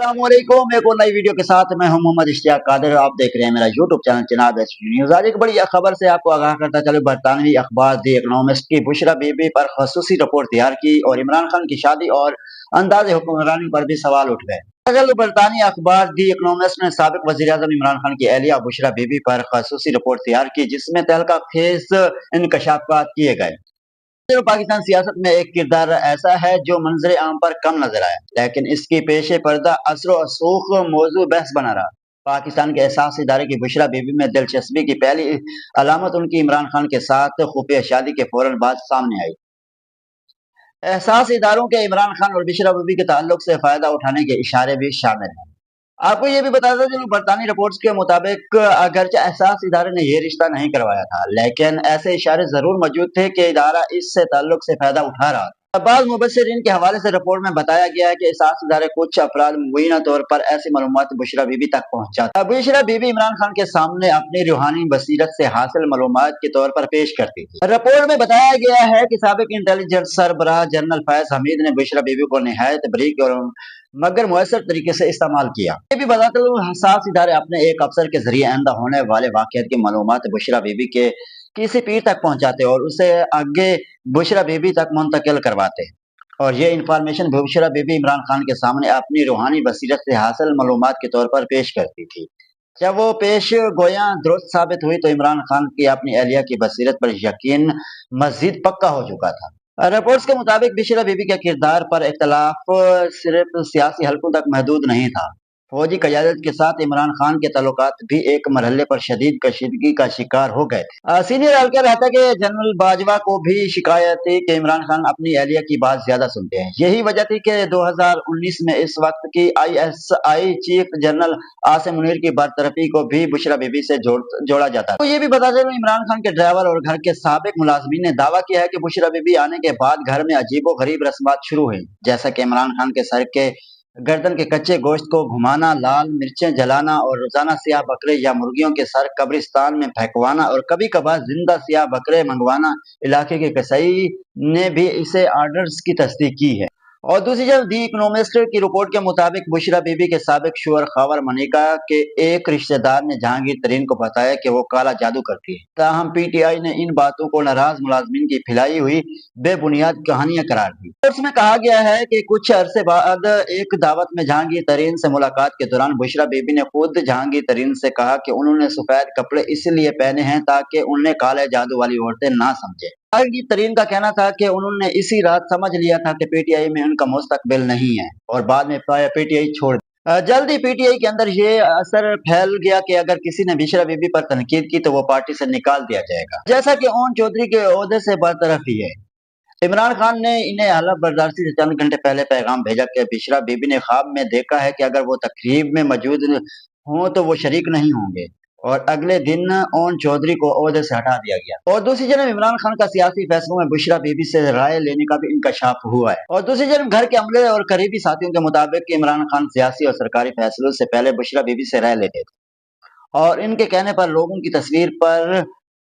अस्सलामुअलैकुम। एक और नई वीडियो के साथ मैं हूं मोहम्मद इश्तियाक कादिर। आप देख रहे हैं मेरा यूट्यूब चैनल जनाब एसपी न्यूज। आज एक बड़ी खबर से आपको आगाह करता चले। बरतानवी अखबार दी इकोनॉमिस्ट की बुशरा बीबी पर खसूसी रिपोर्ट तैयार की और इमरान खान की शादी और अंदाज हुक्मरानी पर भी सवाल उठ गए। दरअसल बरतानी अखबार दी इकोनॉमिस्ट ने साबिक वज़ीर-ए-आज़म इमरान खान की एहलिया बुशरा बीबी पर खसूसी रिपोर्ट तैयार की, जिसमें तहलका खेज इंकशाफात किए गए। पाकिस्तान सियासत में एक किरदार ऐसा है जो मंजर आम पर कम नजर आया, लेकिन इसकी पेशे पर्दा असर और सूख मौजू बहस बना रहा। पाकिस्तान के एहसास इदारे की बुशरा बीबी में दिलचस्पी की पहली अलामत उनकी इमरान खान के साथ खुफिया शादी के फौरन बाद सामने आई। एहसास इदारों के इमरान खान और बुशरा बीबी के ताल्लुक से फायदा उठाने के इशारे भी शामिल हैं। आपको ये भी बताता चलूं, बरतानी रिपोर्ट्स के मुताबिक अगरचे एहसास इदारे ने यह रिश्ता नहीं करवाया था, लेकिन ऐसे इशारे जरूर मौजूद थे कि इदारा इससे ताल्लुक से फायदा उठा रहा था। बाद मुबस्सिरीन के हवाले से रिपोर्ट में बताया गया है कि एहसास इदारे कुछ अफराद मुबीना तौर पर ऐसी मालूमात बुशरा बीबी तक पहुंचाता। बुशरा बीबी इमरान खान के सामने अपनी रूहानी बसीरत से हासिल मालूमात के तौर पर पेश करती थी। रिपोर्ट में बताया गया है कि साबिक इंटेलिजेंस सरबराह जनरल फैज हमीद ने बुशरा बीबी को निहायत बरीक और मगर मुयसर तरीके से इस्तेमाल किया। ये भी बताते हुए हसास इदारे अपने एक अफसर के जरिए आइंदा होने वाले वाक़यात की मालूमात बुशरा बीबी के किसी पीर तक पहुंचाते और उसे आगे बुशरा बीबी तक मुंतकिल करवाते, और ये इंफॉर्मेशन बुशरा बीबी इमरान खान के सामने अपनी रूहानी बसीरत से हासिल मालूमात के तौर पर पेश करती थी। जब वो पेश गोया दुरुस्त साबित हुई तो इमरान खान की अपनी एहलिया की बसीरत पर यकीन मजीद पक्का हो चुका था। रिपोर्ट्स के मुताबिक बुशरा बीबी के किरदार पर इख्तलाफ सिर्फ सियासी हलकों तक महदूद नहीं था। फौजी क़यादत के साथ इमरान खान के ताल्लुकात भी एक मरहले पर शदीद कशीदगी का शिकार हो गए थे। सीनियर एहलकार रहता कि जनरल बाजवा को भी शिकायत थी कि इमरान खान अपनी एहलिया की बात ज्यादा सुनते हैं। यही वजह थी कि 2019 में इस वक्त की ISI chief general Asim Munir की बरतरफी को भी बुशरा बीबी से जोड़ा जाता। तो ये भी बता दें, इमरान खान के ड्राइवर और घर के साबिक मुलाजमीन ने दावा किया है कि बुशरा बीबी आने के बाद घर में अजीबो गरीब रस्मात शुरू हुई, जैसा कि इमरान खान के सर के गर्दन के कच्चे गोश्त को घुमाना, लाल मिर्चें जलाना और रोजाना सियाह बकरे या मुर्गियों के सर कब्रिस्तान में फेंकवाना और कभी कभार जिंदा सियाह बकरे मंगवाना। इलाके के कसाई ने भी इसे ऑर्डर्स की तस्दीक की है। और दूसरी तरफ दी इकोनॉमिस्ट की रिपोर्ट के मुताबिक बुशरा बीबी के साबिक शोहर खबर मनिका के एक रिश्तेदार ने जहांगीर तरीन को बताया कि वो काला जादू करती है। ताहम PTI ने इन बातों को नाराज मुलाजमीन की फैलाई हुई बेबुनियाद कहानियां करार दी। उसमें कहा गया है कि कुछ अरसे बाद एक दावत में जहांगीर तरीन से मुलाकात के दौरान बुशरा बीबी ने खुद जहांगीर तरीन से कहा कि उन्होंने सफेद कपड़े इसलिए पहने हैं ताकि उन्हें काले जादू वाली औरतें ना समझे। जहांगीर तरीन का कहना था कि उन्होंने इसी रात समझ लिया था कि PTI में उनका मुस्तकबिल नहीं है और बाद में PTI छोड़ जल्द ही PTI के अंदर ये असर फैल गया कि अगर किसी ने बुशरा बीबी पर तनकीद की तो वो पार्टी से निकाल दिया जाएगा, जैसा कि ओन चौधरी के ओहदे से बरतरफी है। इमरान खान ने इन्हें हलफ बर्दाश्ती से चंद घंटे पहले पैगाम भेजा कि बुशरा बीबी ने ख्वाब में देखा है कि अगर वो तकरीब में मौजूद हों तो वो शरीक नहीं होंगे, और अगले दिन ओन चौधरी को ओहदे से हटा दिया गया। और दूसरी जानब इमरान खान का सियासी फैसलों में बुशरा बीबी से राय लेने का भी इंकशाफ हुआ है। और दूसरी जानब घर के अमले और करीबी साथियों के मुताबिक इमरान खान सियासी और सरकारी फैसलों से पहले बुशरा बीबी से राय लेते थे और इनके कहने पर लोगों की तस्वीर पर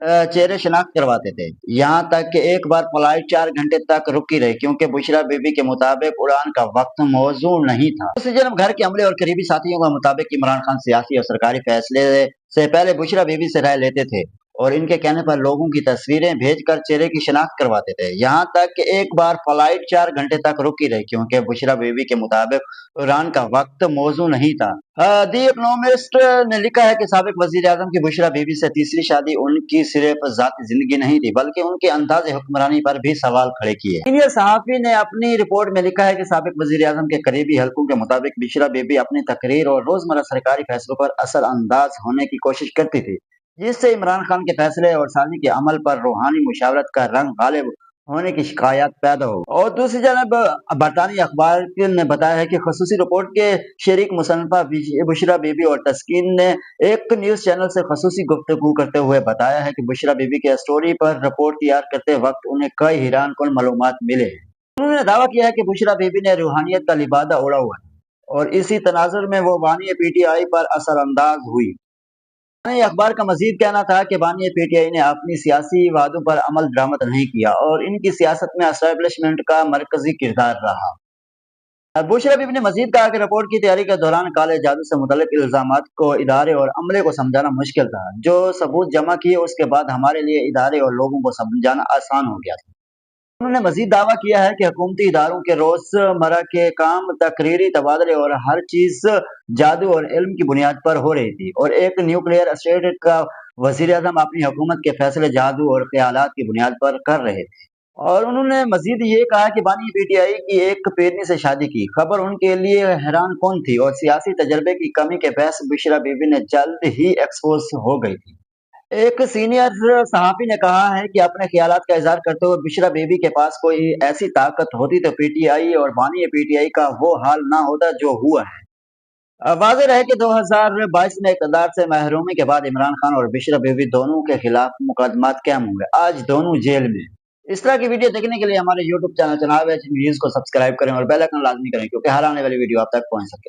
चेहरे शनाख्त करवाते थे। यहाँ तक कि एक बार फ्लाइट 4 घंटे तक रुकी रही क्योंकि बुशरा बीबी के मुताबिक उड़ान का वक्त मौजू नहीं था। दूसरी तरफ घर के अमले और करीबी साथियों का मुताबिक इमरान खान सियासी और सरकारी फैसले से पहले बुशरा बीबी से राय लेते थे और इनके कहने पर लोगों की तस्वीरें भेजकर चेहरे की शनाख्त करवाते थे। यहाँ तक कि एक बार फ्लाइट 4 घंटे तक रुकी रही क्योंकि बुशरा बीबी के मुताबिक उड़ान का वक्त मौजू नहीं था। दी इकोनॉमिस्ट ने लिखा है कि साबिक वजीर आजम की बुशरा बीबी से तीसरी शादी उनकी सिर्फ जाती जिंदगी नहीं थी बल्कि उनके अंदाज हुक्मरानी पर भी सवाल खड़े किए। सीनियर सहाफी ने अपनी रिपोर्ट में लिखा है कि साबिक वजीर आजम के करीबी हलकों के मुताबिक बुशरा बीबी अपनी तकरीर और रोजमर्रा सरकारी फैसलों पर असर अंदाज होने की कोशिश करती थी, जिससे इमरान खान के फैसले और साजी के अमल पर रूहानी मुशावरत का रंग गालिब होने की शिकायत पैदा हो। और दूसरी जानब बरतानी अखबार ने बताया है कि खसूसी रिपोर्ट के शरीक मुसन्नफा बुशरा बीबी और तस्कीन ने एक न्यूज चैनल से खसूसी गुफ्तगू करते हुए बताया है कि बुशरा बीबी के स्टोरी पर रिपोर्ट तैयार करते वक्त उन्हें कई हैरान कुन मालूमात मिले हैं। उन्होंने दावा किया है कि बुशरा बीबी ने रूहानियत का लिबादा उड़ा हुआ है और इसी तनाजुर में वो बानी PTI पर असर अंदाज हुई। अखबार का मजीद कहना था कि बानी PTI ने अपनी सियासी वादों पर अमल दरामद नहीं किया और इनकी सियासत में एस्टेब्लिशमेंट का मरकजी किरदार रहा। बुशरा बीबी ने मजीद कहा कि रिपोर्ट की तैयारी के दौरान काले जादू से मुतल्लिक इल्जामात को इदारे और अमले को समझाना मुश्किल था। जो सबूत जमा किए उसके बाद हमारे लिए इदारे और लोगों को समझाना आसान हो गया था। उन्होंने मजीद दावा किया है कि हुकूमती इदारों के रोजमर्रा के काम, तकरीरी तबादले और हर चीज जादू और इल्म की बुनियाद पर हो रही थी, और एक न्यूक्लियर स्टेट का वजीर आजम अपनी हुकूमत के फैसले जादू और ख्यालात की बुनियाद पर कर रहे थे। और उन्होंने मजीद ये कहा कि बानी पीटीआई की एक पेरनी से शादी की खबर उनके लिए हैरान कौन थी, और सियासी तजर्बे की कमी के बहस बुशरा बीबी ने जल्द ही एक्सपोज हो गई थी। एक सीनियर सहाफ़ी ने कहा है कि अपने ख़यालात का इज़हार करते हुए बुशरा बीबी के पास कोई ऐसी ताकत होती तो पीटीआई और बानी पीटीआई का वो हाल ना होता जो हुआ है। वाज़ेह है कि 2022 में इक़्तिदार से महरूमी के बाद इमरान खान और बुशरा बीबी दोनों के खिलाफ मुकदमात कायम हुए। आज दोनों जेल में। इस तरह की वीडियो देखने के लिए हमारे यूट्यूब चैनल जनाब एच न्यूज़ को सब्सक्राइब करें और बेल आइकन लाज़मी करें, क्योंकि हर आने वाली वीडियो आप तक पहुँच सके।